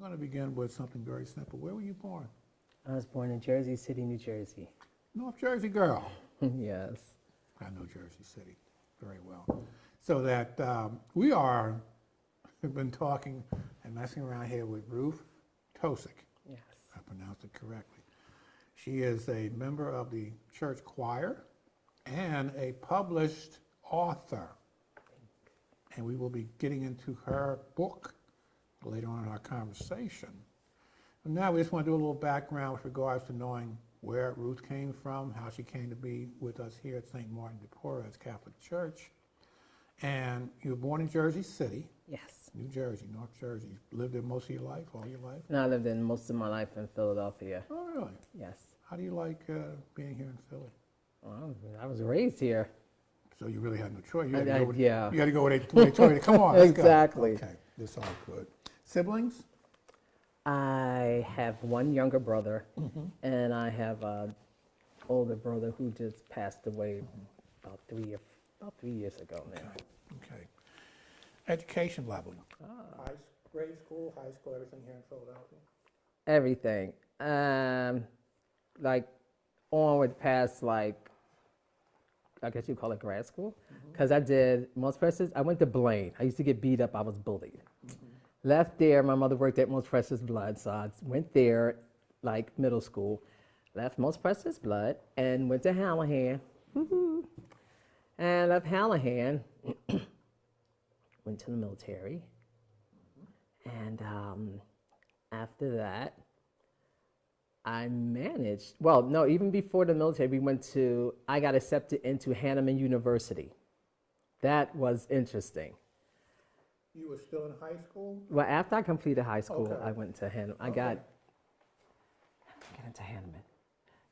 going to begin with something very simple. Where were you born? I was born in Jersey City, New Jersey. North Jersey girl. Yes. I know Jersey City very well. So that we've been talking and messing around here with Ruth Tosic. Yes. I pronounced it correctly. She is a member of the church choir and a published author. And we will be getting into her book later on in our conversation. And now we just want to do a little background with regards to knowing where Ruth came from, how she came to be with us here at St. Martin de Poros Catholic Church. And you were born in Jersey City. Yes. New Jersey, North Jersey. You lived there most of your life, all your life? No, I lived in most of my life in Philadelphia. Oh, really? Yes. How do you like being here in Philly? Well, I was raised here. So you really had no choice. You Yeah. You had to go where they told you, come on, let's Exactly. go. Okay, this all good. Siblings? I have one younger brother, and I have an older brother who just passed away about 3 years ago now. Okay. Education level. Grade school, high school, everything here in Philadelphia? Everything. Like onward past, like, I guess you call it grad school, because I did most Precious. I went to Blaine. I used to get beat up. I was bullied. Left there. My mother worked at Most Precious Blood, so I went there, like middle school. Left Most Precious Blood and went to Hallahan. And left Hallahan. Went to the military. And after that, I managed, well, no, even before the military, I got accepted into Hanneman University. That was interesting. You were still in high school? Well, after I completed high school, Okay. I went to Hanneman. Get into Hanneman.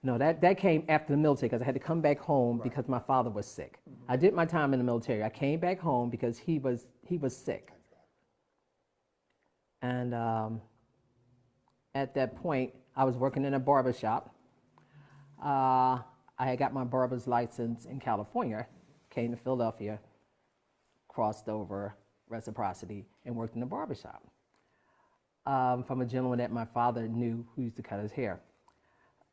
No, that came after the military because I had to come back home because my father was sick. I did my time in the military. I came back home because he was sick. And at that point, I was working in a barber shop. I had got my barber's license in California, came to Philadelphia, crossed over reciprocity, and worked in a barber shop from a gentleman that my father knew who used to cut his hair.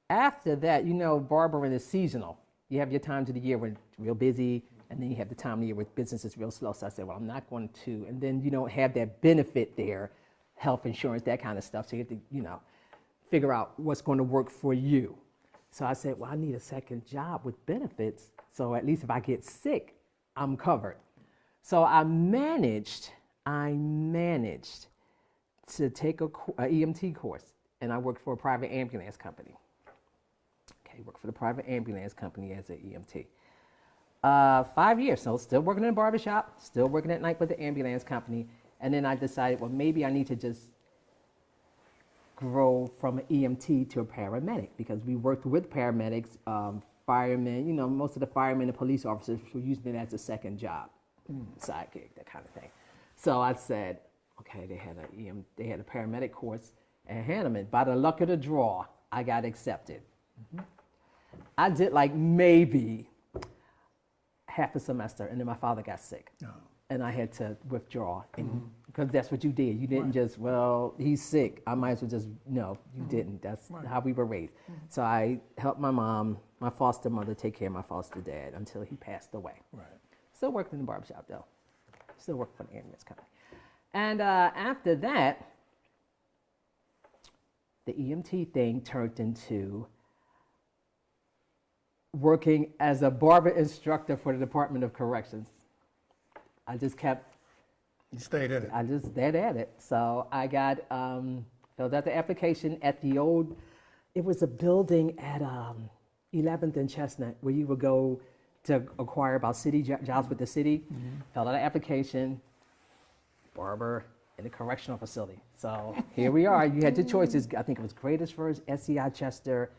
After that, barbering is seasonal. You have your times of the year when it's real busy, and then you have the time of the year where business is real slow. So I said, well, I'm not going to. And then you don't have that benefit there, health insurance, that kind of stuff. So you have to, figure out what's going to work for you. So I said, well, I need a second job with benefits. So at least if I get sick, I'm covered. So I managed to take a EMT course, and I worked for a private ambulance company. Okay, worked for the private ambulance company as an EMT. 5 years, so still working in a barbershop, still working at night with the ambulance company, and then I decided, well, maybe I need to just grow from an EMT to a paramedic, because we worked with paramedics, firemen, most of the firemen and police officers were using it as a second job, sidekick, that kind of thing. So I said, okay, they had a paramedic course at Hanneman. By the luck of the draw, I got accepted. I did like maybe half a semester, and then my father got sick. Oh. And I had to withdraw, because that's what you did. You didn't just, well, he's sick, I might as well just, no, you didn't. That's how we were raised. So I helped my mom, my foster mother, take care of my foster dad until he passed away. Right. Still worked in the barbershop, though. Still worked for the ambulance company. And after that, the EMT thing turned into working as a barber instructor for the Department of Corrections. I just kept. You stayed at it. I just stayed at it. So I got filled out the application at the old. It was a building at 11th and Chestnut where you would go to acquire about city jobs with the city. Filled out an application, barber in a correctional facility. So here we are. You had two choices. I think it was Greatest First, SCI Chester,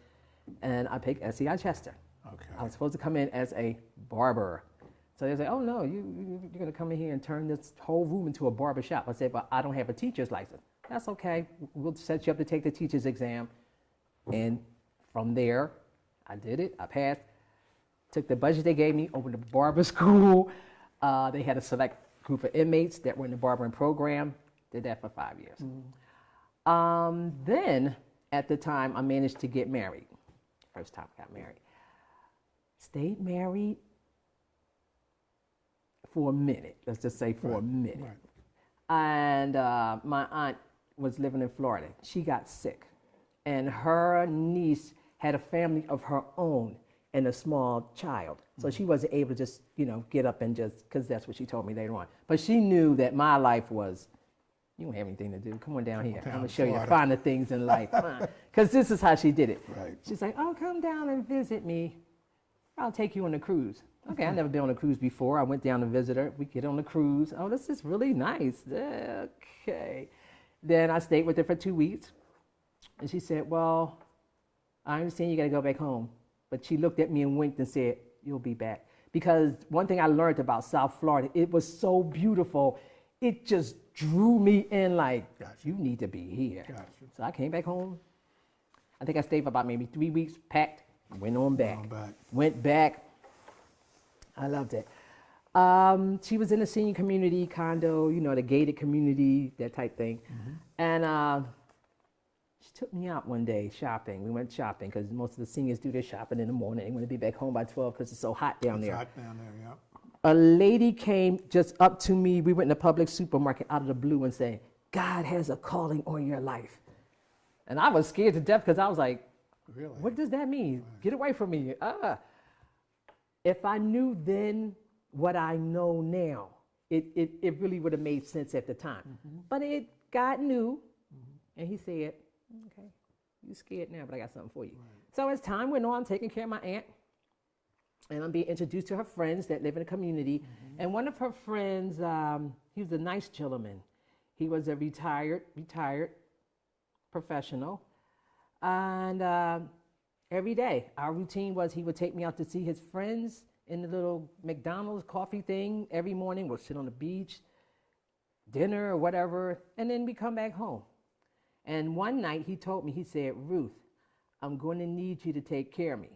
and I picked SCI Chester. Okay. I was supposed to come in as a barber. So they say, oh no, you're going to come in here and turn this whole room into a barber shop. I said, but I don't have a teacher's license. That's okay. We'll set you up to take the teacher's exam. And from there, I did it. I passed. Took the budget they gave me, opened a barber school. They had a select group of inmates that were in the barbering program. Did that for 5 years. Then, at the time, I managed to get married. First time I got married. Stayed married for a minute. Let's just say for a minute. Right. And my aunt was living in Florida. She got sick. And her niece had a family of her own and a small child. So she wasn't able to just, get up and just, because that's what she told me later on. But she knew that my life was, you don't have anything to do. Come on down here. I'm going to show you the finer things in life. Because this is how she did it. Right. She's like, oh, come down and visit me. I'll take you on a cruise. Okay, I've never been on a cruise before. I went down to visit her. We get on the cruise. Oh, this is really nice. Okay. Then I stayed with her for 2 weeks. And she said, well, I understand you got to go back home. But she looked at me and winked and said, you'll be back. Because one thing I learned about South Florida, it was so beautiful. It just drew me in like, Gotcha. you need to be here. Gotcha. So I came back home. I think I stayed for about maybe 3 weeks, packed, went on back. Went back. I loved it. She was in a senior community condo, the gated community, that type thing. And she took me out one day shopping. We went shopping because most of the seniors do their shopping in the morning. They want to be back home by 12 because it's so hot down there. It's hot down there, yeah. A lady came just up to me. We went in a public supermarket out of the blue and said, God has a calling on your life. And I was scared to death because I was like, Really? what does that mean? Right. Get away from me. If I knew then what I know now, it really would have made sense at the time. But God knew, and he said, okay, you're scared now, but I got something for you. Right. So as time went on, I'm taking care of my aunt, and I'm being introduced to her friends that live in the community. And one of her friends, he was a nice gentleman. He was a retired professional. And every day, our routine was he would take me out to see his friends in the little McDonald's coffee thing. Every morning, we'll sit on the beach, dinner or whatever, and then we come back home. And one night, he told me, he said, Ruth, I'm going to need you to take care of me.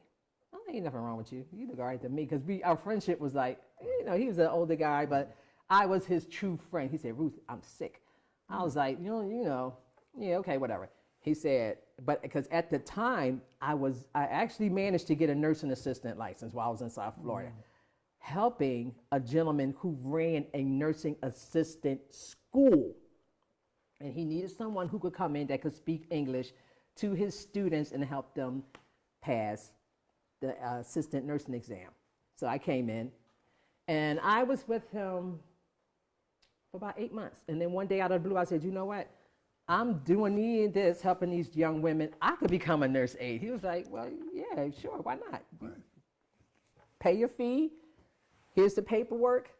Oh, ain't nothing wrong with you. You look all right to me. Because our friendship was like, he was an older guy, but I was his true friend. He said, Ruth, I'm sick. I was like, yeah, okay, whatever. He said, but because at the time, I actually managed to get a nursing assistant license while I was in South Florida, helping a gentleman who ran a nursing assistant school. And he needed someone who could come in that could speak English to his students and help them pass the assistant nursing exam. So I came in, and I was with him for about 8 months. And then one day out of the blue, I said, you know what? I'm doing this, helping these young women. I could become a nurse aide. He was like, well, yeah, sure, why not? Right. Pay your fee. Here's the paperwork.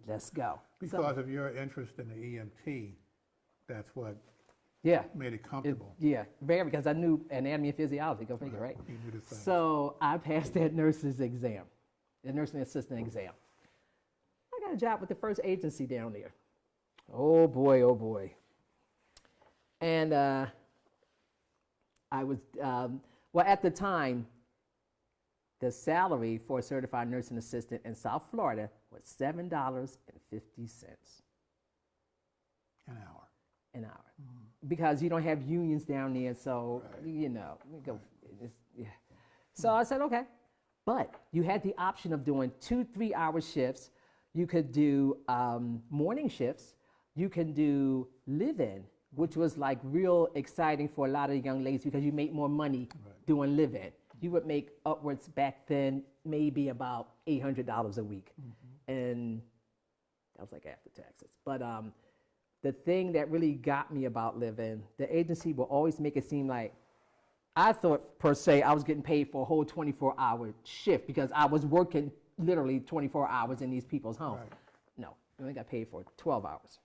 Let's go. Because of your interest in the EMT, that's what made it comfortable. Very, because I knew anatomy and physiology, go figure, right? You knew the things. So I passed that nurse's exam, the nursing assistant exam. I got a job with the first agency down there. Oh boy, oh boy. And I was, at the time, the salary for a certified nursing assistant in South Florida was $7.50 an hour. Because you don't have unions down there, so, So I said, okay. But you had the option of doing 2 3-hour shifts. You could do morning shifts. You can do live-in, which was like real exciting for a lot of young ladies because you make more money doing live-in. You would make upwards back then maybe about $800 a week. And that was like after taxes. But the thing that really got me about live-in, the agency will always make it seem like, I thought per se I was getting paid for a whole 24-hour shift because I was working literally 24 hours in these people's homes. Right. No, I only got paid for 12 hours.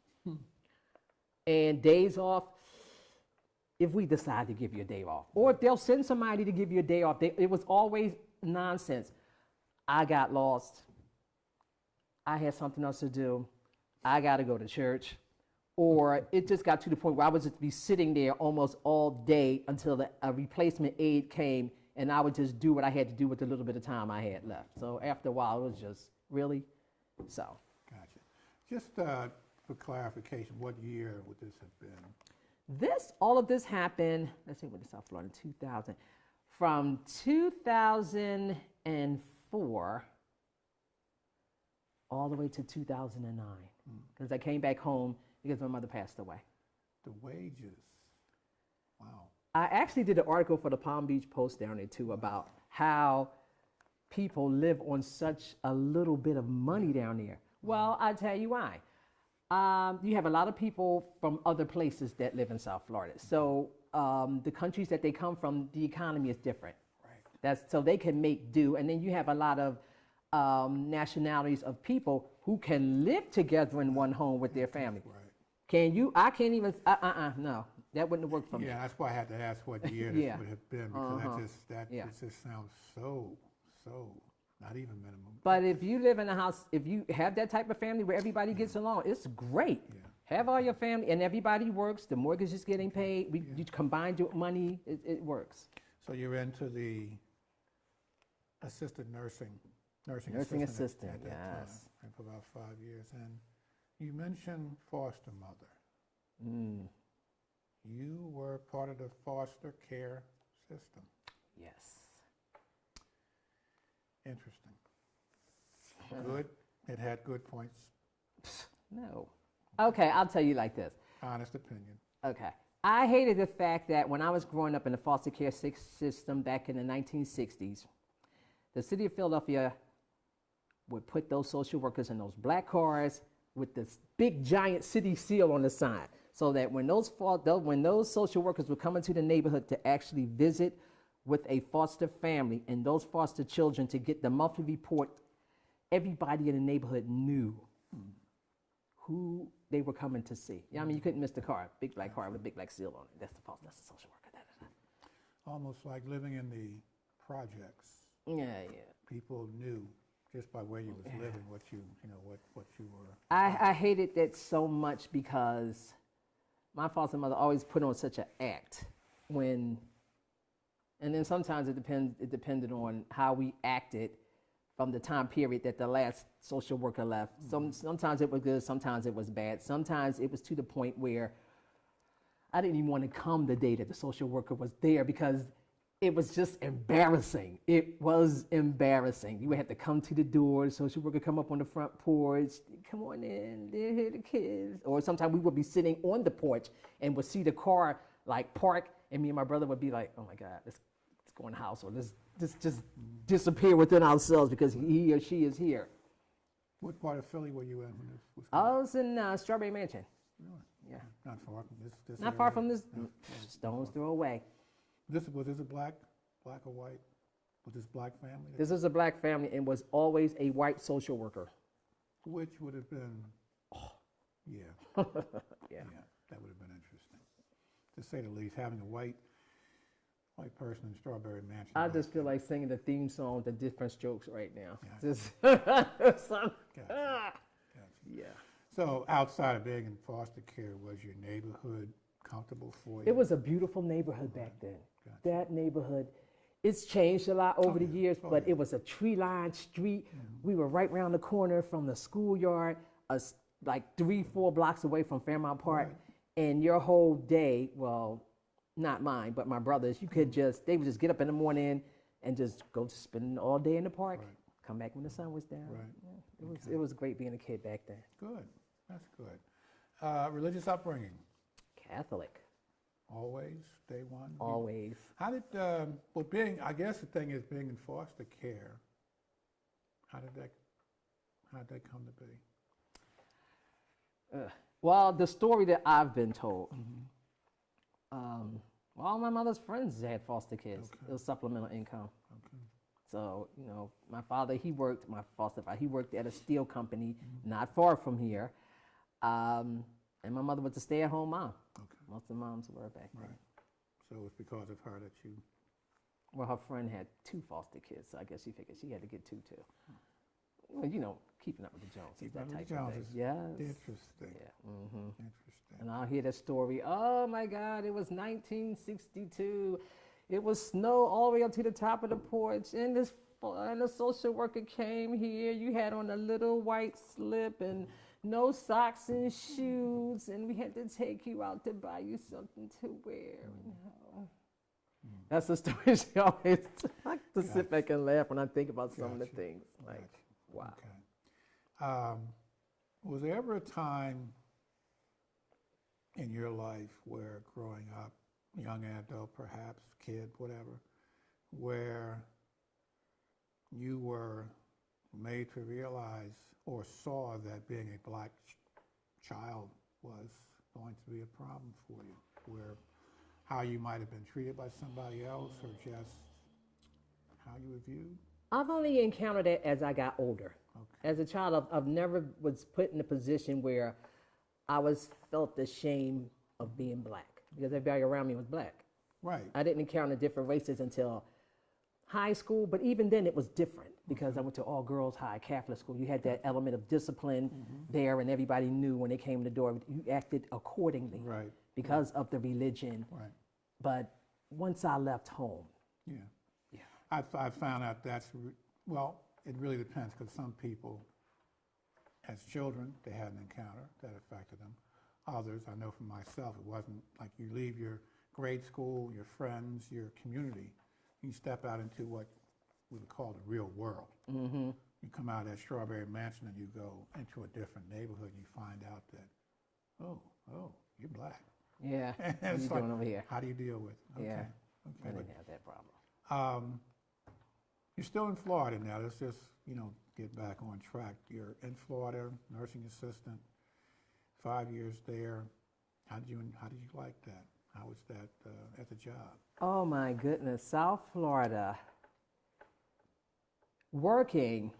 And days off, if we decide to give you a day off, or if they'll send somebody to give you a day off, it was always nonsense. I got lost. I had something else to do. I got to go to church. Or it just got to the point where I would just be sitting there almost all day until a replacement aide came, and I would just do what I had to do with the little bit of time I had left. So after a while, it was just, really? So. Gotcha. Just for clarification, what year would this have been? All of this happened, let's see, when did South Florida, 2000. From 2004 all the way to 2009. Because I came back home because my mother passed away. The wages. Wow. I actually did an article for the Palm Beach Post down there too about how people live on such a little bit of money down there. Well, I'll tell you why. You have a lot of people from other places that live in South Florida. So the countries that they come from, the economy is different. Right. So they can make do. And then you have a lot of nationalities of people who can live together in one home with their family. Right. Can you? I can't even, no, that wouldn't have worked for me. Yeah, that's why I had to ask what year Yeah. this would have been, because it just sounds so not even minimum. But if you live in a house, if you have that type of family where everybody gets along, it's great. Yeah. Have all your family and everybody works, the mortgage is getting paid, you combine your money, it works. So you're into the assisted nursing assistant, at that yes. time, for about 5 years. And you mentioned foster mother. You were part of the foster care system. Yes. Interesting. Good. It had good points. No. Okay, I'll tell you like this. Honest opinion. Okay. I hated the fact that when I was growing up in the foster care system back in the 1960s, the city of Philadelphia would put those social workers in those black cars with this big giant city seal on the side, so that when those social workers would come into the neighborhood to actually visit with a foster family and those foster children to get the monthly report, everybody in the neighborhood knew who they were coming to see. Yeah, I mean, you couldn't miss the car, big black car with a big black seal on it. That's the foster, that's the social worker. Almost like living in the projects. Yeah. People knew just by where you was living what you were. I hated that so much because my foster mother always put on such an act and then sometimes it depended on how we acted from the time period that the last social worker left. Sometimes it was good, sometimes it was bad. Sometimes it was to the point where I didn't even want to come the day that the social worker was there because it was just embarrassing. It was embarrassing. You would have to come to the door, the social worker come up on the front porch, come on in, they're here, the kids. Or sometimes we would be sitting on the porch and would see the car like park, and me and my brother would be like, oh my God, let's go in the house, or let's just disappear within ourselves because he or she is here. What part of Philly were you in when this was I was in Strawberry Mansion. Really? Yeah. Not far from this Not far area? from this, No. stone's throw away. Was this a black or white? Was this black family? This is a black family and was always a white social worker. Which would have been, yeah. Yeah. Yeah, that would have been interesting. To say the least, having a white person in Strawberry Mansion. I just feel like singing the theme song, The Different Strokes, right now. Yeah. Just, Gotcha. yeah. So outside of being in foster care, was your neighborhood comfortable for you? It was a beautiful neighborhood back then. Gotcha. That neighborhood, it's changed a lot over the yeah. years, Oh, but yeah. it was a tree-lined street. We were right around the corner from the schoolyard, like 3-4 blocks away from Fairmount Park. Right. And your whole day, well, not mine, but my brothers, they would just get up in the morning and just go to spend all day in the park, Right. come back when the sun was down. Right. Yeah, it was great being a kid back then. Good, that's good. Religious upbringing, Catholic, always, day one? always. How did, I guess the thing is being in foster care, how did that come to be? Well, the story that I've been told, all my mother's friends had foster kids. Okay. It was supplemental income. Okay. So, my father, he worked at a steel company not far from here. And my mother was a stay-at-home mom. Okay. Most of the moms were back then. Right. So it was because of her that you... Well, her friend had 2 foster kids, so I guess she figured she had to get 2 too. Well, keeping up with the Joneses, Keeping that up with type the of thing. Joneses. Yes. Interesting. Yeah. Interesting. And I'll hear that story. Oh my God, it was 1962. It was snow all the way up to the top of the porch, and the social worker came here. You had on a little white slip, and no socks and shoes, and we had to take you out to buy you something to wear. No. That's the story she always likes to sit back and laugh when I think about some of the things. Like, wow. Okay. Was there ever a time in your life where growing up, young adult perhaps, kid, whatever, where you were made to realize or saw that being a black child was going to be a problem for you, where how you might have been treated by somebody else or just how you were viewed? I've only encountered it as I got older. Okay. As a child, I've never was put in a position where I felt the shame of being black because everybody around me was black. Right. I didn't encounter different races until high school, but even then it was different because I went to all girls high Catholic school. You had that element of discipline there, and everybody knew when they came to the door, you acted accordingly because of the religion. Right. But once I left home, I found out well, it really depends because some people, as children, they had an encounter that affected them. Others, I know for myself, it wasn't like you leave your grade school, your friends, your community, you step out into what we would call the real world. mm-hmm. You come out of that Strawberry Mansion and you go into a different neighborhood and you find out that, oh, you're black. Yeah, And what are you it's doing over here? How do you deal with it? Yeah, Okay. I But, didn't have that problem. you're still in Florida now. Let's just, get back on track. You're in Florida, nursing assistant, 5 years there. How did you like that? How was that as a job? Oh my goodness, South Florida. Working,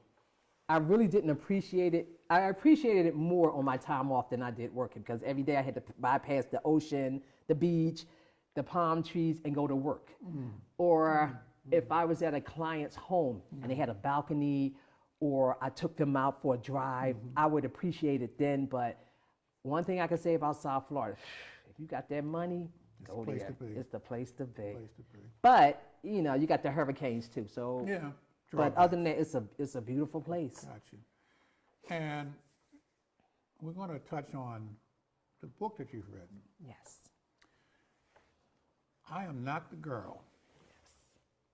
I really didn't appreciate it. I appreciated it more on my time off than I did working because every day I had to bypass the ocean, the beach, the palm trees, and go to work. Or if I was at a client's home and they had a balcony, or I took them out for a drive, I would appreciate it then. But one thing I can say about South Florida, if you got that money, go there. It's the place to be. But, you got the hurricanes too. So, Yeah. but other than that, it's a beautiful place. Got you. And we're going to touch on the book that you've written. Yes. I Am Not the Girl.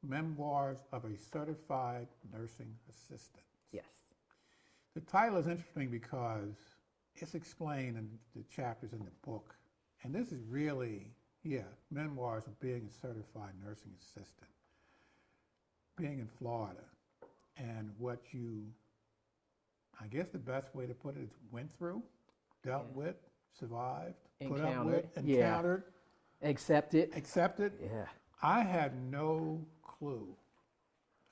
Memoirs of a Certified Nursing Assistant. Yes. The title is interesting because it's explained in the chapters in the book. And this is really, memoirs of being a certified nursing assistant, being in Florida, and what you, I guess the best way to put it is went through, dealt with, survived, put up with, encountered. Accepted. Yeah. I had no clue,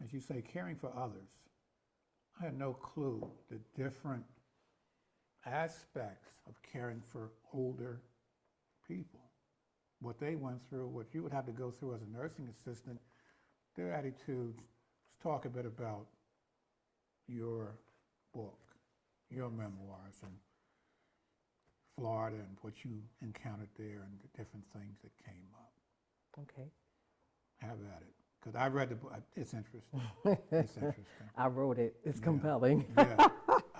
as you say, caring for others. I had no clue the different aspects of caring for older people, what they went through, what you would have to go through as a nursing assistant, their attitudes. Let's talk a bit about your book, your memoirs, and Florida and what you encountered there and the different things that came up. Okay. Have at it. Because I read the book. It's interesting. It's interesting. I wrote it. It's compelling. Yeah.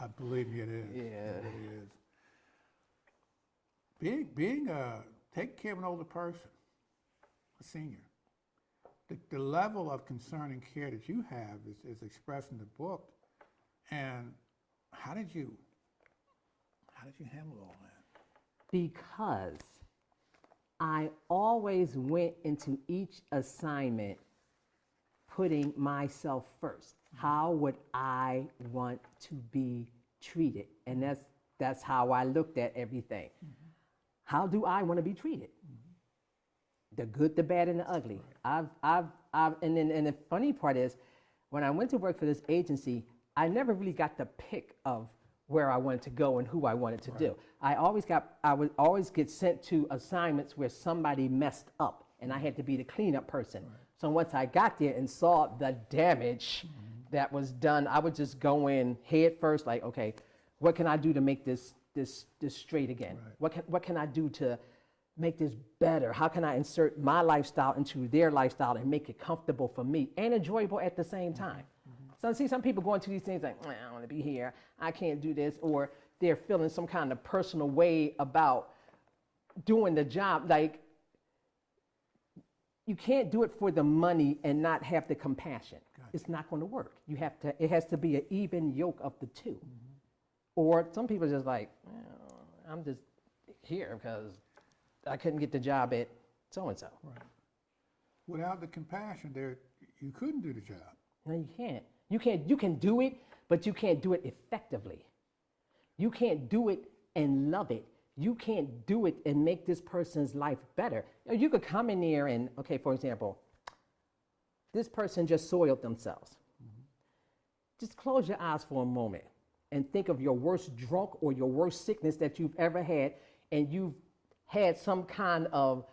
I believe you it is. Yeah. It really is. Taking care of an older person, a senior. The level of concern and care that you have is expressed in the book. And how did you handle all that? Because I always went into each assignment putting myself first. How would I want to be treated? And that's how I looked at everything. How do I want to be treated? The good, the bad, and the ugly. And the funny part is, when I went to work for this agency, I never really got the pick of where I wanted to go and who I wanted to do. I would always get sent to assignments where somebody messed up and I had to be the cleanup person. So once I got there and saw the damage that was done, I would just go in head first, like, okay, what can I do to make this straight again? What can I do to make this better? How can I insert my lifestyle into their lifestyle and make it comfortable for me and enjoyable at the same time? So see some people going to these things like, I don't want to be here, I can't do this, or they're feeling some kind of personal way about doing the job. Like, you can't do it for the money and not have the compassion. Gotcha. It's not going to work. It has to be an even yoke of the two. Or some people are just like, well, I'm just here because I couldn't get the job at so-and-so. Right. Without the compassion, you couldn't do the job. No, you can't. You can do it, but you can't do it effectively. You can't do it and love it. You can't do it and make this person's life better. You could come in there and, okay, for example, this person just soiled themselves. Just close your eyes for a moment and think of your worst drunk or your worst sickness that you've ever had, and you've had some kind of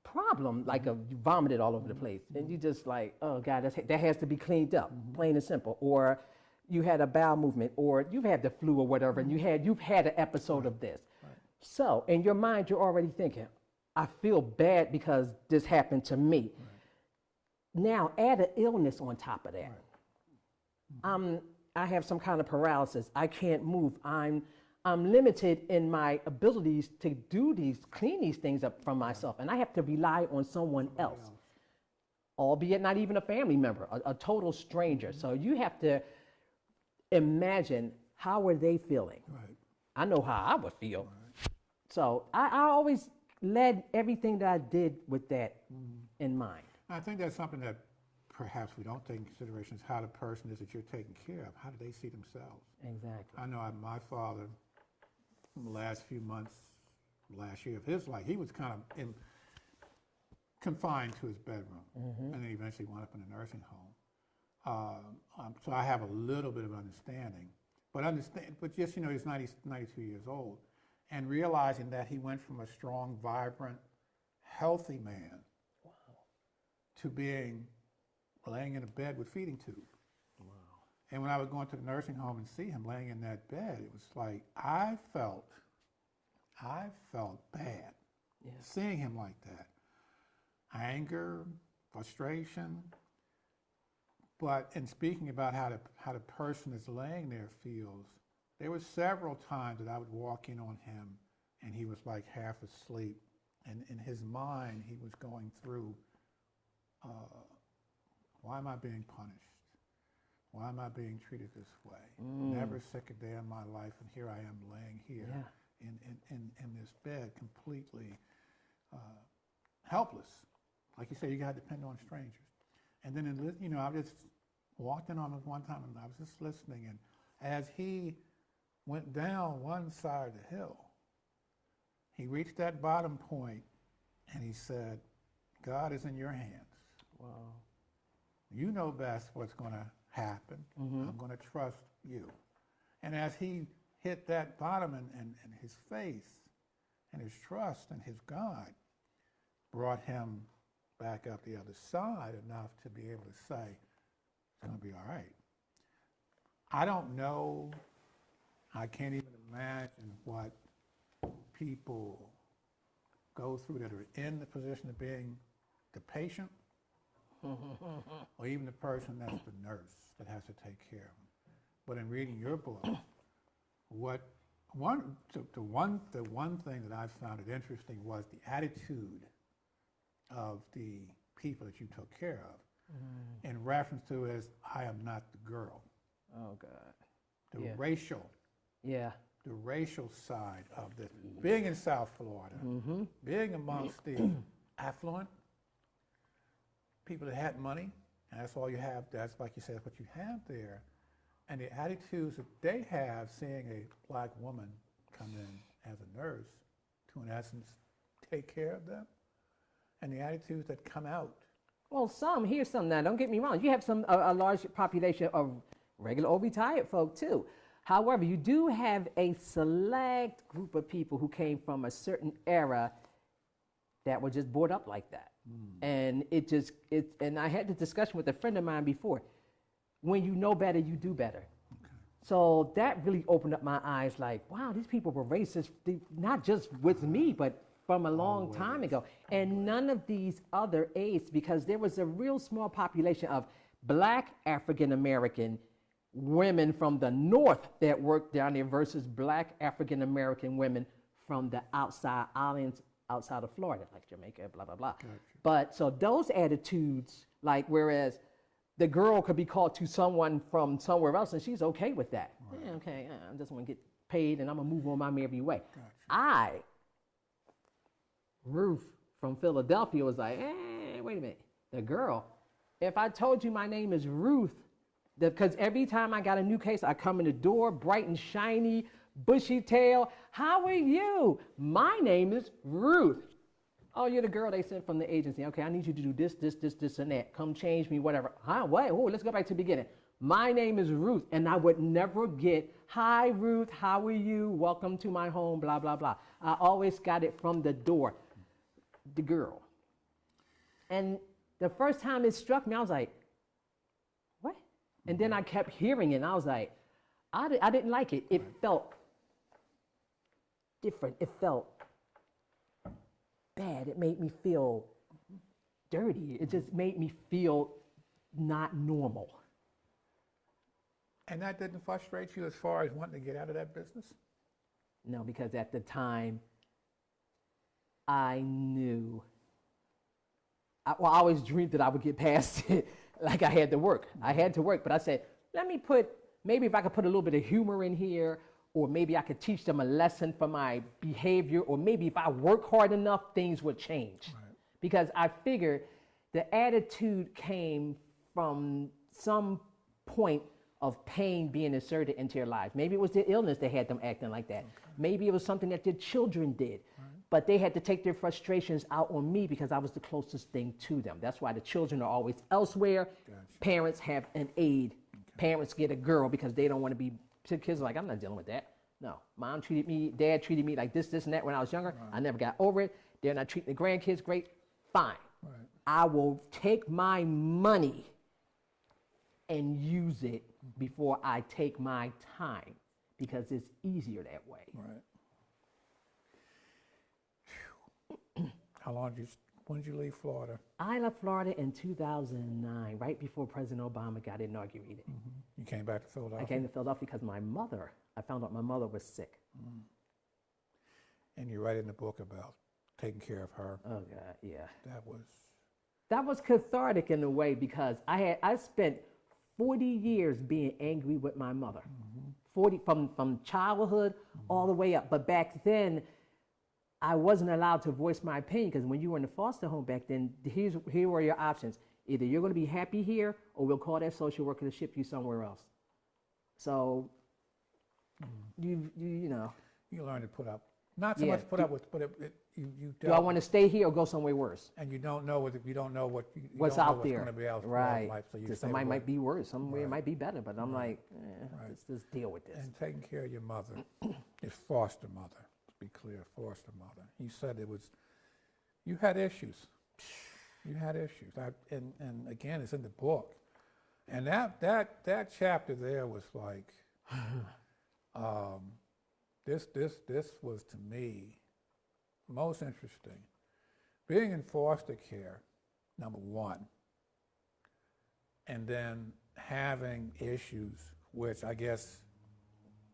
problem, like you vomited all over the place, and you just like, oh God, that has to be cleaned up, plain and simple. Or you had a bowel movement, or you've had the flu or whatever, and you've had an episode of this. Right. So in your mind, you're already thinking, I feel bad because this happened to me. Right. Now add an illness on top of that. Right. I have some kind of paralysis. I can't move. I'm limited in my abilities to clean these things up from myself, and I have to rely on someone else, albeit not even a family member, a total stranger. So you have to imagine, how are they feeling? Right. I know how I would feel. Right. So I always led everything that I did with that in mind. I think that's something that perhaps we don't take into consideration, is how the person is that you're taking care of. How do they see themselves? Exactly. I know my father, in the last few months, last year of his life, he was kind of confined to his bedroom, and then eventually wound up in a nursing home. So I have a little bit of understanding, but just, he's 92 years old, and realizing that he went from a strong, vibrant, healthy man to being laying in a bed with feeding tube. Wow. And when I would go into the nursing home and see him laying in that bed, it was like I felt bad seeing him like that. Anger, frustration. But in speaking about how the person that's laying there feels, there were several times that I would walk in on him and he was like half asleep. And in his mind, he was going through, why am I being punished? Why am I being treated this way? Never sick a day in my life, and here I am laying here in this bed, completely helpless. Like you say, you got to depend on strangers. And then, I just walked in on him one time, and I was just listening, and as he went down one side of the hill, he reached that bottom point, and he said, God is in your hands. Wow. You know best what's going to happen. I'm going to trust you. And as he hit that bottom, and his faith and his trust and his God brought him back up the other side enough to be able to say, it's going to be all right. I don't know, I can't even imagine what people go through that are in the position of being the patient, or even the person that's the nurse that has to take care of them. But in reading your book, the one thing that I found it interesting was the attitude of the people that you took care of, in reference to as, I am not the girl. Oh God. The racial side of this. Being in South Florida, being amongst the affluent, people that had money, and that's all you have, that's like you said, what you have there, and the attitudes that they have seeing a black woman come in as a nurse to, in essence, take care of them, and the attitudes that come out. Well, here's some now, don't get me wrong, you have a large population of regular old retired folk too. However, you do have a select group of people who came from a certain era that were just brought up like that. And and I had this discussion with a friend of mine before. When you know better, you do better. Okay. So that really opened up my eyes, like, wow, these people were racist, not just with me, but from a long time ago. And none of these other aides, because there was a real small population of black African American women from the north that worked down there versus black African American women from the outside islands outside of Florida, like Jamaica, blah, blah, blah. Gotcha. But so those attitudes, like whereas the girl could be called to someone from somewhere else and she's okay with that. Right. Yeah, okay, I just want to get paid and I'm going to move on my merry way. Gotcha. Ruth from Philadelphia was like, wait a minute. The girl, if I told you my name is Ruth, because every time I got a new case, I come in the door, bright and shiny, bushy tail. How are you? My name is Ruth. Oh, you're the girl they sent from the agency. Okay, I need you to do this, and that. Come change me, whatever. Huh? What? Oh, let's go back to the beginning. My name is Ruth, and I would never get, hi, Ruth, how are you? Welcome to my home, blah, blah, blah. I always got it from the door, the girl. And the first time it struck me, I was like, what? And then I kept hearing it, and I was like, I didn't like it. It felt different. It felt bad. It made me feel dirty. It just made me feel not normal. And that didn't frustrate you as far as wanting to get out of that business? No, because at the time, I knew. I always dreamed that I would get past it like I had to work. I had to work, but I said, maybe if I could put a little bit of humor in here, or maybe I could teach them a lesson for my behavior, or maybe if I work hard enough, things would change. Right. Because I figured the attitude came from some point of pain being inserted into their lives. Maybe it was the illness that had them acting like that. Okay. Maybe it was something that their children did. Right. But they had to take their frustrations out on me because I was the closest thing to them. That's why the children are always elsewhere. Gotcha. Parents have an aide. Okay. Parents get a girl because they don't want to be, kids are like, I'm not dealing with that. No, mom treated me, dad treated me like this and that when I was younger. Right. I never got over it. They're not treating the grandkids great. Fine. Right. I will take my money and use it before I take my time because it's easier that way. Right. When did you leave Florida? I left Florida in 2009, right before President Obama got inaugurated. Mm-hmm. You came back to Philadelphia? I came to Philadelphia because I found out my mother was sick. Mm. And you write in the book about taking care of her. Oh, God, yeah. That was cathartic in a way because I spent 40 years being angry with my mother. Mm-hmm. 40 from childhood all the way up. But back then, I wasn't allowed to voice my opinion because when you were in the foster home back then, here were your options. Either you're going to be happy here or we'll call that social worker to ship you somewhere else. So, you know. You learn to put up, not so much put up with, but you do I want to stay here or go somewhere worse? And you don't know what's out there. Going to be out right. Life, so somebody might be worse, somewhere it might be better, but I'm like, let's just deal with this. And taking care of your mother, your foster mother. Be clear, foster mother. You said you had issues. You had issues. And again, it's in the book. And that chapter there was like, this was to me most interesting. Being in foster care, number one, and then having issues, which I guess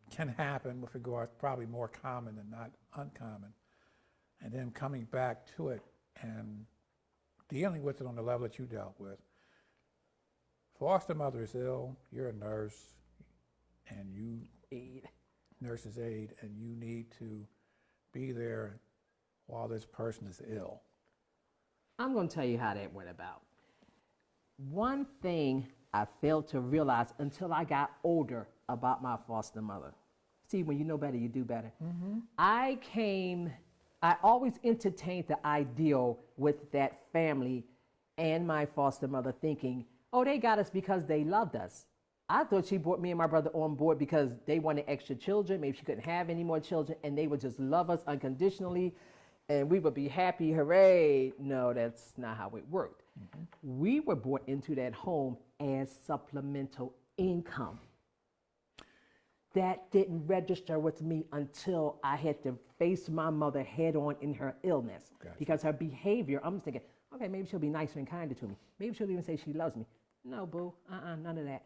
can happen with regards, probably more common than not uncommon, and then coming back to it and dealing with it on the level that you dealt with. Foster mother is ill, you're a nurse, and nurse's aide, and you need to be there while this person is ill. I'm going to tell you how that went about. One thing I failed to realize until I got older about my foster mother. See, when you know better, you do better. Mm-hmm. I always entertained the ideal with that family and my foster mother thinking, oh, they got us because they loved us. I thought she brought me and my brother on board because they wanted extra children. Maybe she couldn't have any more children and they would just love us unconditionally and we would be happy, hooray. No, that's not how it worked. Mm-hmm. We were brought into that home as supplemental income. That didn't register with me until I had to face my mother head on in her illness. Gotcha. Because her behavior, I'm thinking, okay, maybe she'll be nicer and kinder to me. Maybe she'll even say she loves me. No, boo, none of that.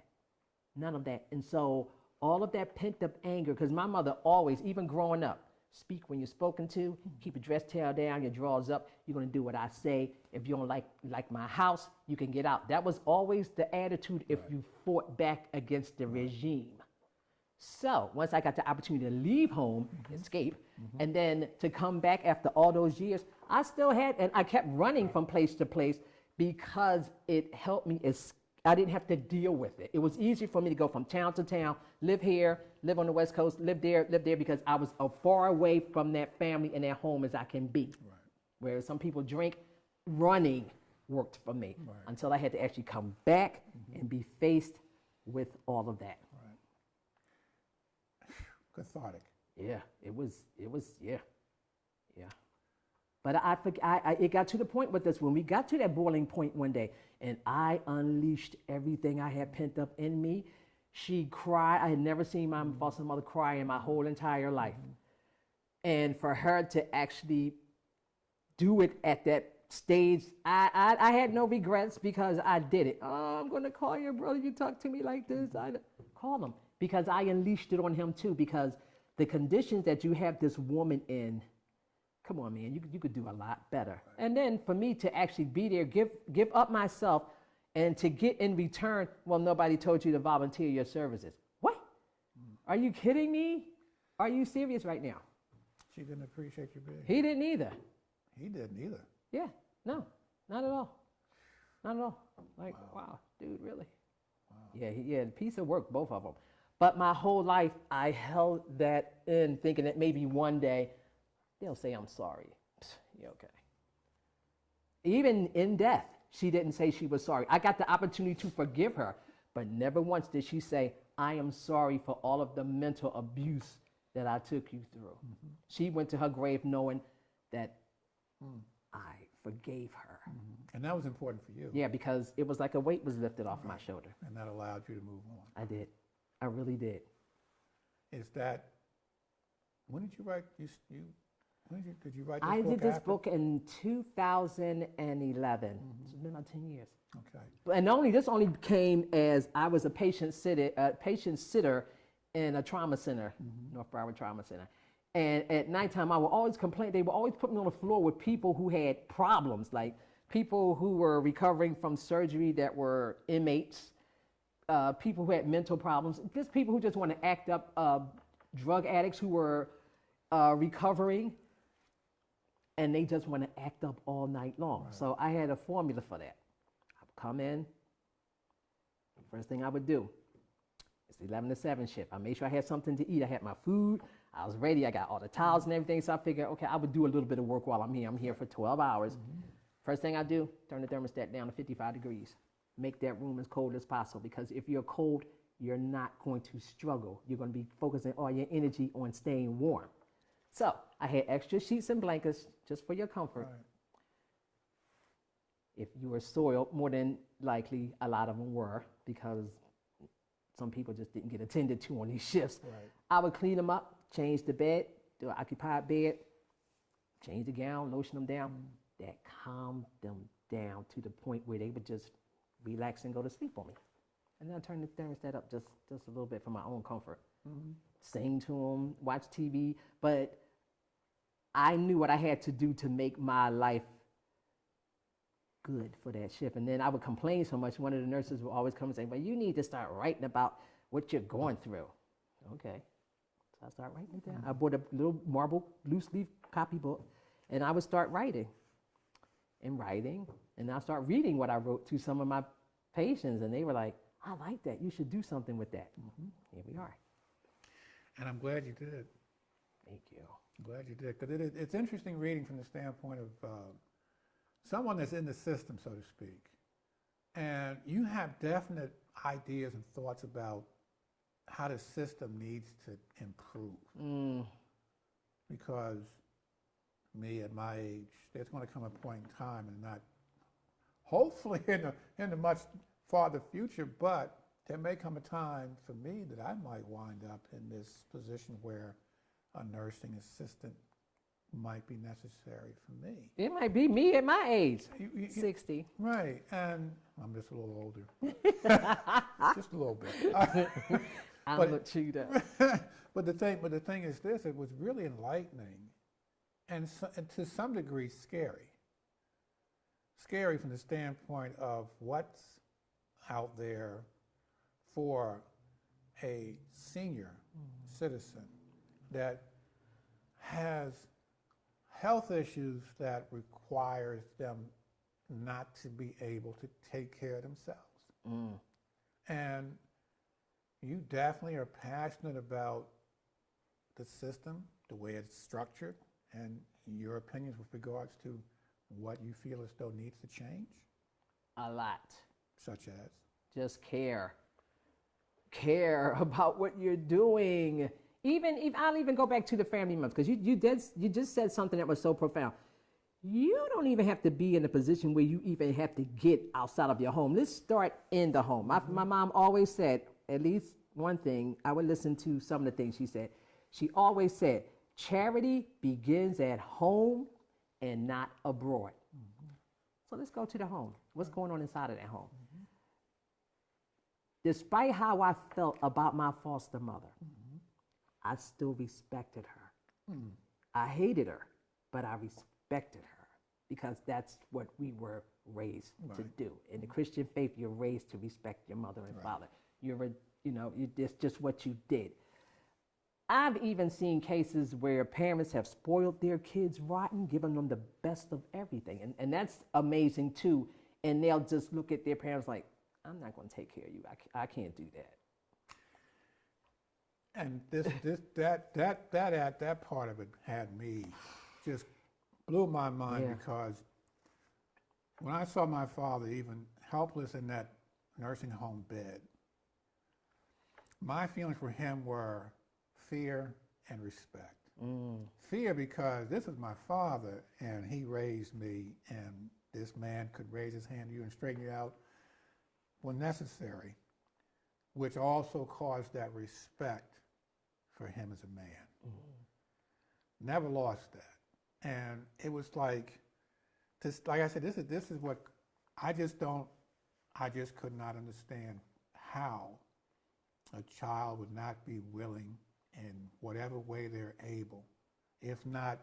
None of that. And so all of that pent up anger, because my mother always, even growing up, speak when you're spoken to, keep your dress tail down, your drawers up, you're going to do what I say. If you don't like my house, you can get out. That was always the attitude if you fought back against the regime. So once I got the opportunity to leave home, escape, and then to come back after all those years, I still had, and I kept running from place to place because it helped me. I didn't have to deal with it. It was easy for me to go from town to town, live here, live on the West Coast, live there, because I was as far away from that family and that home as I can be. Right. Whereas some people drink, running worked for me until I had to actually come back and be faced with all of that. Right. Cathartic. Yeah, it was, yeah. But it got to the point with this, when we got to that boiling point one day, and I unleashed everything I had pent up in me. She cried. I had never seen my foster mother cry in my whole entire life. And for her to actually do it at that stage, I had no regrets because I did it. Oh, I'm going to call your brother. You talk to me like this. I call him because I unleashed it on him too, because the conditions that you have this woman in, come on, man, you could do a lot better. And then for me to actually be there, give up myself, and to get in return, well, nobody told you to volunteer your services. What? Are you kidding me? Are you serious right now? She didn't appreciate you being. He didn't either. He didn't either. Yeah, no, not at all. Not at all. Like, wow, dude, really? Wow. Yeah, piece of work, both of them. But my whole life, I held that in, thinking that maybe one day they'll say I'm sorry. You're okay. Even in death, she didn't say she was sorry. I got the opportunity to forgive her, but never once did she say, I am sorry for all of the mental abuse that I took you through. She went to her grave knowing that I forgave her. And that was important for you. Yeah, because it was like a weight was lifted off my shoulder. And that allowed you to move on. I did. I really did. Is that, when did you write, did you write this book? I did this after? book in 2011. It's been about 10 years. Okay. And this only came as I was a patient sitter in a trauma center, North Broward Trauma Center. And at nighttime, I would always complain. They would always put me on the floor with people who had problems, like people who were recovering from surgery that were inmates, people who had mental problems, just people who just want to act up, drug addicts who were recovering, and they just want to act up all night long. Right. So I had a formula for that. I would come in, first thing I would do, it's the 11 to 7 shift. I made sure I had something to eat. I had my food. I was ready. I got all the towels and everything. So I figured, okay, I would do a little bit of work while I'm here. I'm here for 12 hours. First thing I do, turn the thermostat down to 55 degrees. Make that room as cold as possible, because if you're cold, you're not going to struggle. You're going to be focusing all your energy on staying warm. So I had extra sheets and blankets just for your comfort. Right. If you were soiled, more than likely a lot of them were, because some people just didn't get attended to on these shifts. Right. I would clean them up, change the bed, do an occupied bed, change the gown, lotion them down. That calmed them down to the point where they would just relax and go to sleep on me. And then I turn the thermostat up just a little bit for my own comfort. Sing to them, watch TV, but I knew what I had to do to make my life good for that shift. And then I would complain so much. One of the nurses would always come and say, well, you need to start writing about what you're going through. Okay. So I start writing it down. I bought a little marble loose leaf copybook, and I would start writing. And I start reading what I wrote to some of my patients, and they were like, I like that. You should do something with that. Here we are. And I'm glad you did. Thank you. I'm glad you did, because it's interesting reading from the standpoint of someone that's in the system, so to speak, and you have definite ideas and thoughts about how the system needs to improve. Because me at my age, there's going to come a point in time, and not hopefully in the much farther future, but there may come a time for me that I might wind up in this position where a nursing assistant might be necessary for me. It might be me at my age, 60. Right, and I'm just a little older. Just a little bit. I'm But- not chewed up. But the thing is this, it was really enlightening and to some degree scary. Scary from the standpoint of what's out there for a senior citizen that has health issues that requires them not to be able to take care of themselves. And you definitely are passionate about the system, the way it's structured, and your opinions with regards to what you feel as though needs to change, A lot. such as? Just care. Care about what you're doing. I'll even go back to the family month, because you just said something that was so profound. You don't even have to be in a position where you even have to get outside of your home. Let's start in the home. My mom always said, at least one thing, I would listen to some of the things she said. She always said, charity begins at home and not abroad. So let's go to the home. What's going on inside of that home? Despite how I felt about my foster mother, I still respected her. I hated her, but I respected her because that's what we were raised to do. In the Christian faith, you're raised to respect your mother and father. It's just what you did. I've even seen cases where parents have spoiled their kids rotten, giving them the best of everything. And that's amazing too. And they'll just look at their parents like, I'm not going to take care of you. I can't do that. And that part of it had me just blew my mind because when I saw my father even helpless in that nursing home bed, my feelings for him were fear and respect. Fear because this is my father and he raised me, and this man could raise his hand to you and straighten you out when necessary, which also caused that respect for him as a man. Never lost that. And it was like I said, this is what I just could not understand how a child would not be willing in whatever way they're able, if not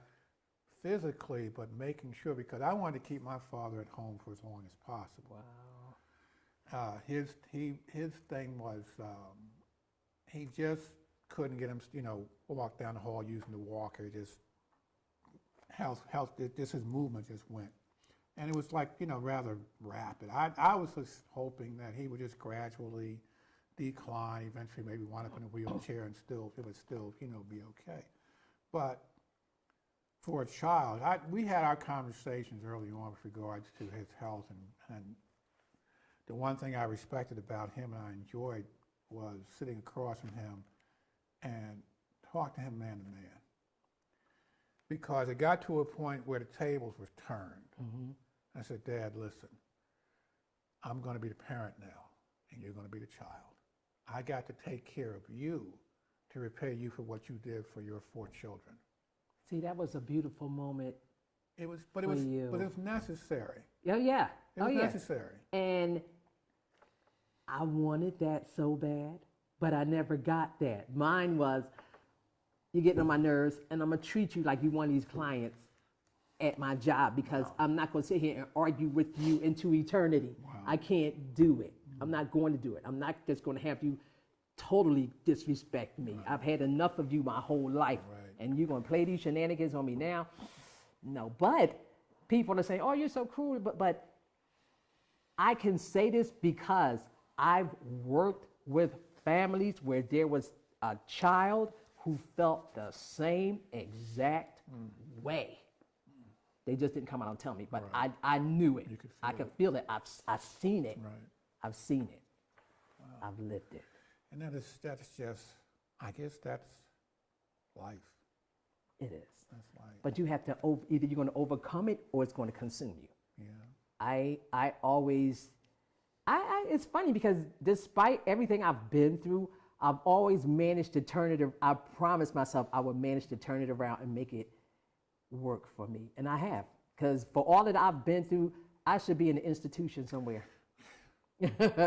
physically, but making sure, because I wanted to keep my father at home for as long as possible. Wow. His thing was he just couldn't get him, walk down the hall using the walker. Just just his movement just went, and it was like rather rapid. I was just hoping that he would just gradually decline, eventually maybe wind up in a wheelchair and it would still be okay. But for a child, we had our conversations early on with regards to his health, and the one thing I respected about him and I enjoyed was sitting across from him and talk to him man to man. Because it got to a point where the tables were turned. I said, Dad, listen, I'm going to be the parent now, and you're going to be the child. I got to take care of you to repay you for what you did for your 4 children. See, that was a beautiful moment. It was necessary. Yeah. It was necessary. And I wanted that so bad, but I never got that. Mine was, you're getting on my nerves, and I'm going to treat you like you're one of these clients at my job, because I'm not going to sit here and argue with you into eternity. I can't do it. I'm not going to do it. I'm not just going to have you totally disrespect me. I've had enough of you my whole life, and you're going to play these shenanigans on me now? No, but people are saying, oh, you're so cruel, but I can say this because I've worked with families where there was a child who felt the same exact way. They just didn't come out and tell me, but I knew it. I could feel it. I've seen it. I've seen it. I've lived it. And that's just, I guess that's life. It is. That's life. But you have to, either you're going to overcome it or it's going to consume you. Yeah. I always, it's funny because despite everything I've been through, I've always managed to turn it, I promised myself I would manage to turn it around and make it work for me. And I have. Because for all that I've been through, I should be in an institution somewhere.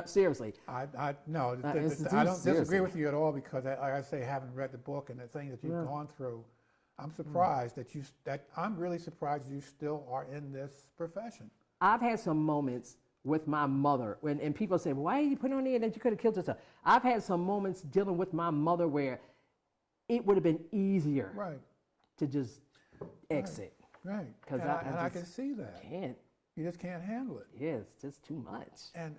Seriously. No, I don't seriously. disagree with you at all because, like I say, having read the book and the things that you've gone through, I'm surprised I'm really surprised you still are in this profession. I've had some moments with my mother and people say, well, why did you put on there that you could have killed yourself? I've had some moments dealing with my mother where it would have been easier Right. to just exit. Right. Because I can see that. Can't. You just can't handle it. Yeah, it's just too much. And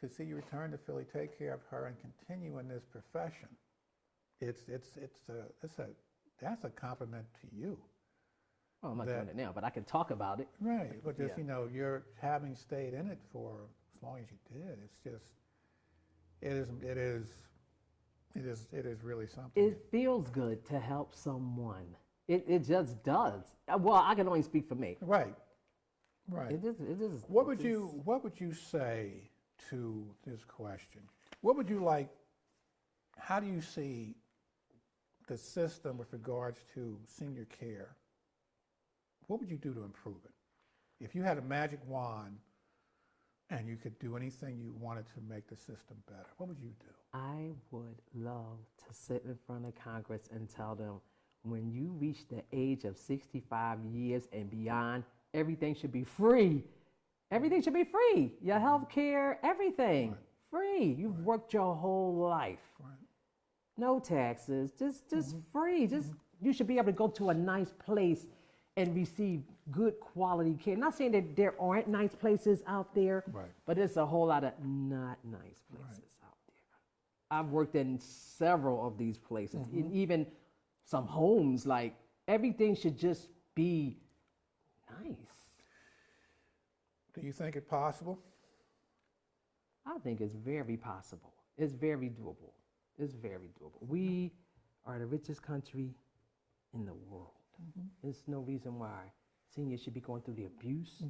to see you return to Philly, take care of her, and continue in this profession, that's a compliment to you. Well, I'm not doing it now, but I can talk about it. Right, but just you're having stayed in it for as long as you did. It's just it is really something. It feels good to help someone. It just does. Well, I can only speak for me. Right. It just. What would you say to this question? What would you like? How do you see the system with regards to senior care? What would you do to improve it? If you had a magic wand and you could do anything you wanted to make the system better, what would you do? I would love to sit in front of Congress and tell them, when you reach the age of 65 years and beyond, everything should be free. Everything should be free. Your health care, everything. Right. Free. You've worked your whole life. Right. No taxes, just free. You should be able to go to a nice place and receive good quality care. Not saying that there aren't nice places out there, Right. but there's a whole lot of not nice places out there. I've worked in several of these places, and even some homes. Like, everything should just be nice. Do you think it possible? I think it's very possible. It's very doable. It's very doable. We are the richest country in the world. There's no reason why seniors should be going through the abuse.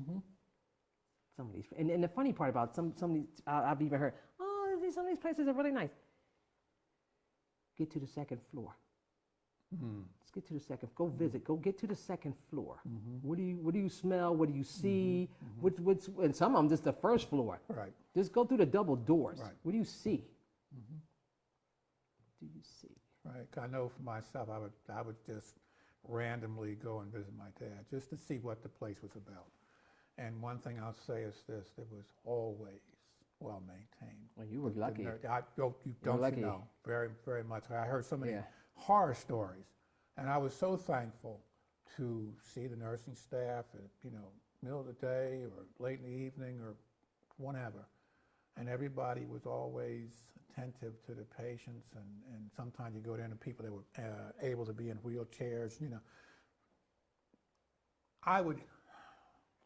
Some of these, and the funny part about some of these, I've even heard, some of these places are really nice. Get to the second floor. Let's get to the second. Go visit. Go get to the second floor. What do you smell? What do you see? What's and some of them just the first floor. Right. Just go through the double doors. Right. What do you see? What do you see? Right. I know for myself, I would just randomly go and visit my dad just to see what the place was about. And one thing I'll say is this: it was always well maintained. Well, you were lucky. Don't you know? Very, very much. I heard so many horror stories, and I was so thankful to see the nursing staff at middle of the day or late in the evening or whenever, and everybody was always attentive to the patients. And sometimes you go there and people that were able to be in wheelchairs. I would,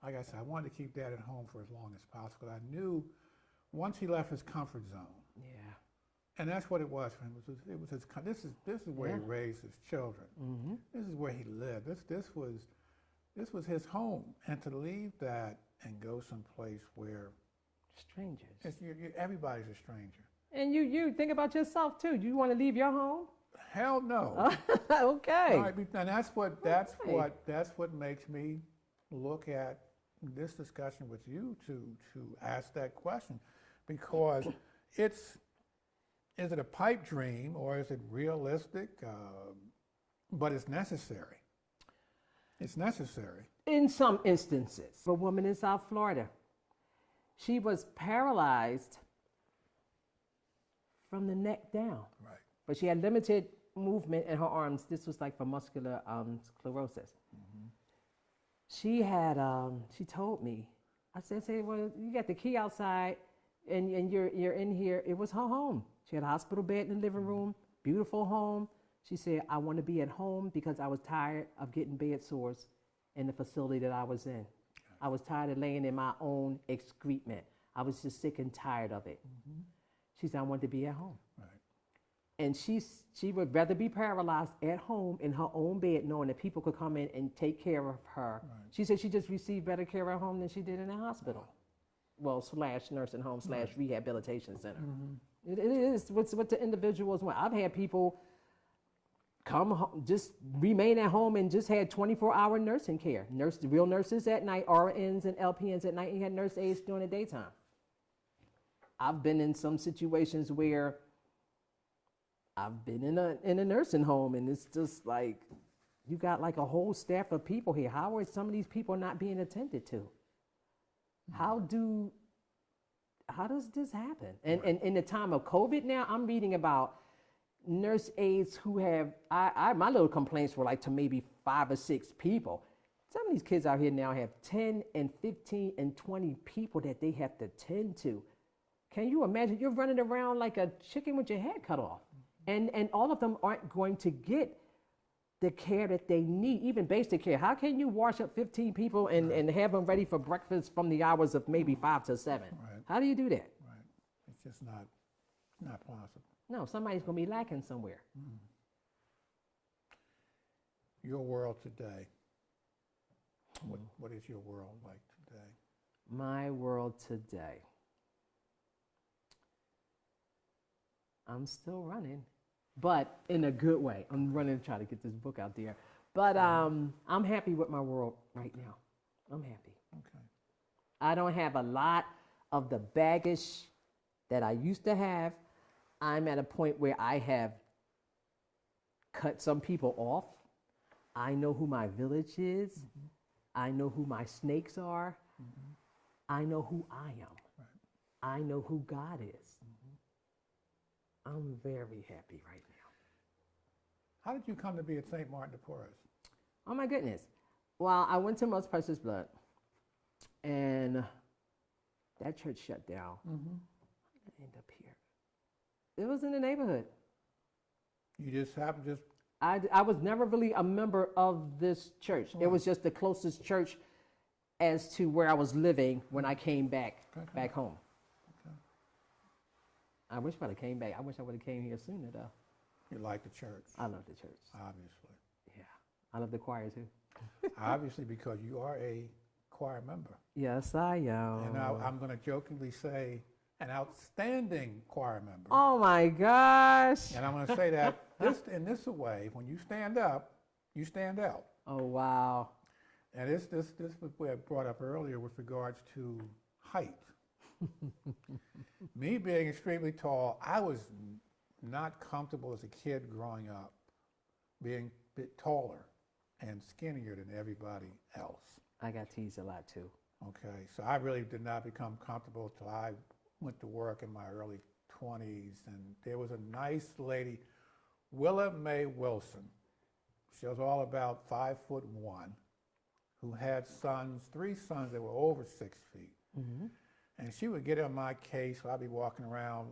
like I said, I wanted to keep Dad at home for as long as possible. I knew once he left his comfort zone. Yeah. And that's what it was for him. It was his. This is where he raised his children. This is where he lived. This was his home. And to leave that and go someplace where strangers. Everybody's a stranger. And you think about yourself too. Do you want to leave your home? Hell no. Okay. Right, and that's what makes me look at this discussion with you to ask that question, because is it a pipe dream or is it realistic? But it's necessary. It's necessary. In some instances. A woman in South Florida, she was paralyzed from the neck down. Right. But she had limited movement in her arms. This was like for muscular sclerosis. She had, she told me, I said, well, you got the key outside and you're in here. It was her home. She had a hospital bed in the living room, beautiful home. She said, I want to be at home because I was tired of getting bed sores in the facility that I was in. I was tired of laying in my own excrement. I was just sick and tired of it. She said, I want to be at home. Right. And she would rather be paralyzed at home in her own bed, knowing that people could come in and take care of her. Right. She said she just received better care at home than she did in a hospital. Well, / nursing home / rehabilitation center. It is what the individuals want. I've had people come home, just remain at home and just had 24-hour nursing care. Real nurses at night, RNs and LPNs at night, and had nurse aides during the daytime. I've been in some situations where I've been in a nursing home, and it's just like, you got like a whole staff of people here. How are some of these people not being attended to? How does this happen? And in the time of COVID now, I'm reading about nurse aides who have, my little complaints were like to maybe 5 or 6 people. Some of these kids out here now have 10 and 15 and 20 people that they have to tend to. Can you imagine? You're running around like a chicken with your head cut off. And all of them aren't going to get the care that they need, even basic care. How can you wash up 15 people and have them ready for breakfast from the hours of maybe 5 to 7? Right. How do you do that? Right. It's just not possible. No, somebody's going to be lacking somewhere. Your world today. What is your world like today? My world today. I'm still running, but in a good way. I'm running to try to get this book out there. But I'm happy with my world right now. I'm happy. Okay. I don't have a lot of the baggage that I used to have. I'm at a point where I have cut some people off. I know who my village is. Mm-hmm. I know who my snakes are. Mm-hmm. I know who I am. Right. I know who God is. Mm-hmm. I'm very happy right now. How did you come to be at St. Martin de Porres? Oh my goodness. Well, I went to Most Precious Blood, and that church shut down. Mm-hmm. How did I end up here? It was in the neighborhood. You just happened to just... I was never really a member of this church. It was just the closest church as to where I was living when I came back home. Okay. I wish I would have came back. I wish I would have came here sooner, though. You like the church? I love the church. Obviously. Yeah. I love the choir, too. Obviously, because you are a choir member. Yes, I am. And I'm going to jokingly say an outstanding choir member. Oh, my gosh. And I'm going to say that in this way, when you stand up, you stand out. Oh, wow. And this was what I brought up earlier with regards to height. Me being extremely tall, I was not comfortable as a kid growing up being a bit taller and skinnier than everybody else. I got teased a lot, too. Okay, so I really did not become comfortable till I went to work in my early 20s, and there was a nice lady, Willa Mae Wilson. She was all about 5'1", who had 3 sons that were over 6 feet. Mm-hmm. And she would get on my case. I'd be walking around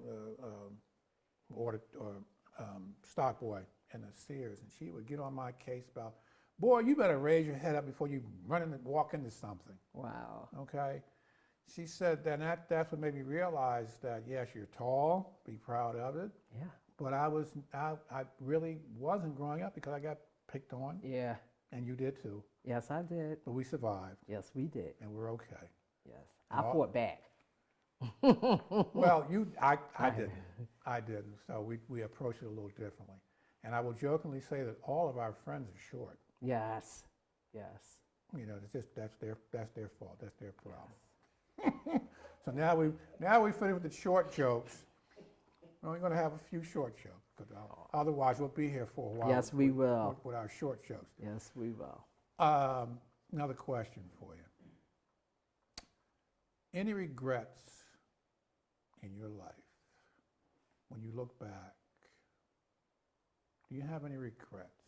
stock boy in the Sears, and she would get on my case about, boy, you better raise your head up before you walk into something. Wow. Okay. She said that's what made me realize that, yes, you're tall, be proud of it. Yeah. But I really wasn't growing up because I got picked on. Yeah. And you did too. Yes, I did. But we survived. Yes, we did. And we're okay. Yes. I fought back. Well, I didn't. I didn't. So we approached it a little differently. And I will jokingly say that all of our friends are short. Yes. Yes. You know, it's just that's their fault. That's their problem. Yes. So now we finish with the short jokes. We're only going to have a few short jokes, because otherwise we'll be here for a while. Yes, we will. With our short jokes. Yes, we will. Another question for you. Any regrets in your life when you look back? Do you have any regrets?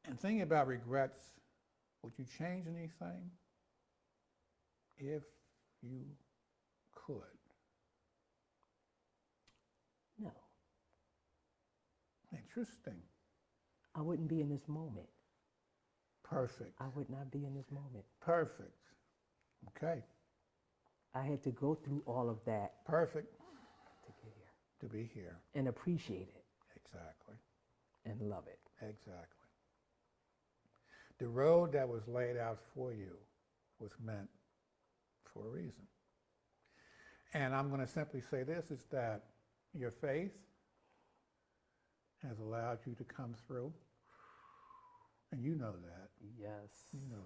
And thinking about regrets, would you change anything if you could? No. Interesting. I wouldn't be in this moment. Perfect. I would not be in this moment. Perfect. Okay. I had to go through all of that. Perfect. To get here. To be here. And appreciate it. Exactly. And love it. Exactly. The road that was laid out for you was meant for a reason. And I'm going to simply say this, is that your faith has allowed you to come through, and you know that. Yes. You know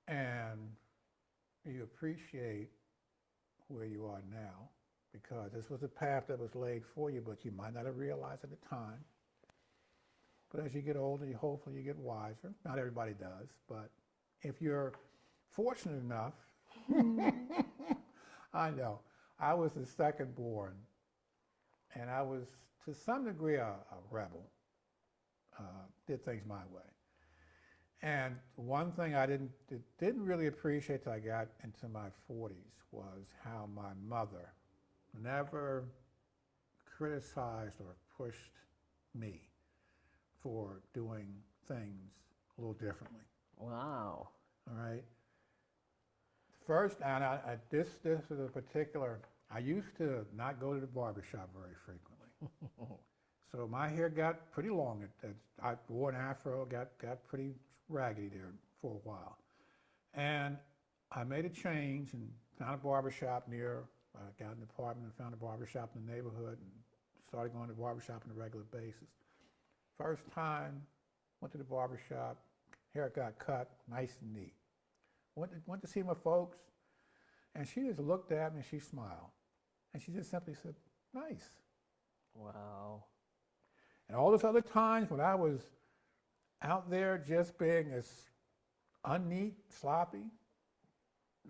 that. And you appreciate where you are now, because this was a path that was laid for you, but you might not have realized at the time. But as you get older, hopefully you get wiser. Not everybody does, but if you're fortunate enough, I know, I was the second born, and I was to some degree a rebel, did things my way. And one thing I didn't really appreciate till I got into my 40s was how my mother never criticized or pushed me for doing things a little differently. Wow. All right. First, and this is a particular. I used to not go to the barbershop very frequently, so my hair got pretty long. I wore an afro, got pretty raggedy there for a while, and I made a change and found a barbershop near. I got an apartment and found a barbershop in the neighborhood and started going to the barbershop on a regular basis. First time, went to the barbershop, hair got cut, nice and neat. Went to see my folks, and she just looked at me and she smiled. And she just simply said, nice. Wow. And all those other times when I was out there just being as unneat, sloppy,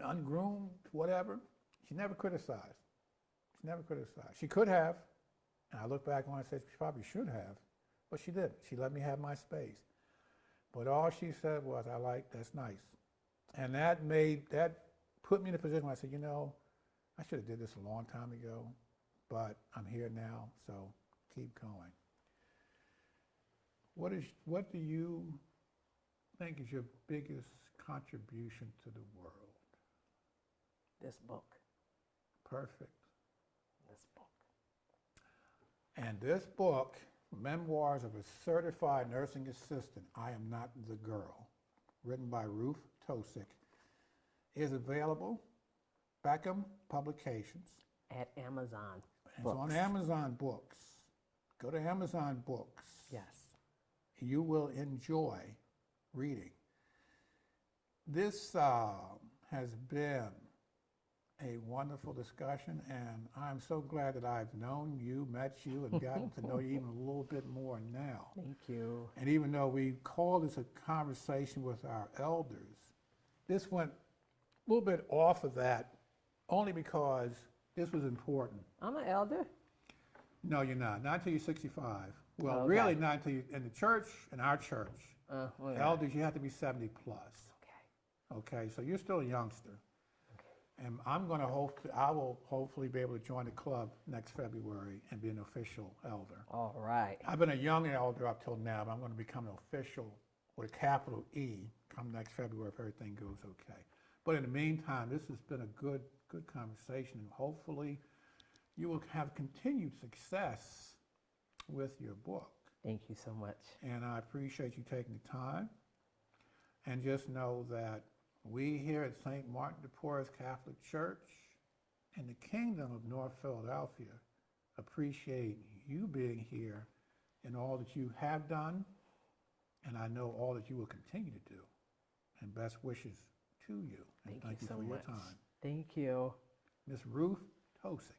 ungroomed, whatever, she never criticized. She never criticized. She could have, and I look back on it and say she probably should have, but she didn't. She let me have my space. But all she said was, that's nice. And that put me in a position where I said, I should have did this a long time ago, but I'm here now, so keep going. What do you think is your biggest contribution to the world? This book. Perfect. This book. And this book, Memoirs of a Certified Nursing Assistant, I Am Not the Girl, written by Ruth Tosic, is available, Beckham Publications. At Amazon It's Books. on Amazon Books. Go to Amazon Books. Yes. You will enjoy reading. This has been a wonderful discussion, and I'm so glad that I've known you, met you, and gotten to know you even a little bit more now. Thank you. And even though we call this a conversation with our elders, this went a little bit off of that only because this was important. I'm an elder. No, you're not. Not until you're 65. Well, Okay. really not until you, in the church, in our church, Well, elders, you have to be 70 plus. Okay. Okay, so you're still a youngster. And I will hopefully be able to join the club next February and be an official elder. All right. I've been a young elder up till now, but I'm going to become an official with a capital E come next February if everything goes okay. But in the meantime, this has been a good conversation, and hopefully you will have continued success with your book. Thank you so much. And I appreciate you taking the time. And just know that we here at St. Martin de Porres Catholic Church in the Kingdom of North Philadelphia appreciate you being here and all that you have done, and I know all that you will continue to do. And best wishes to you. And Thank you so for much. your time. Thank you. Miss Ruth Tosic.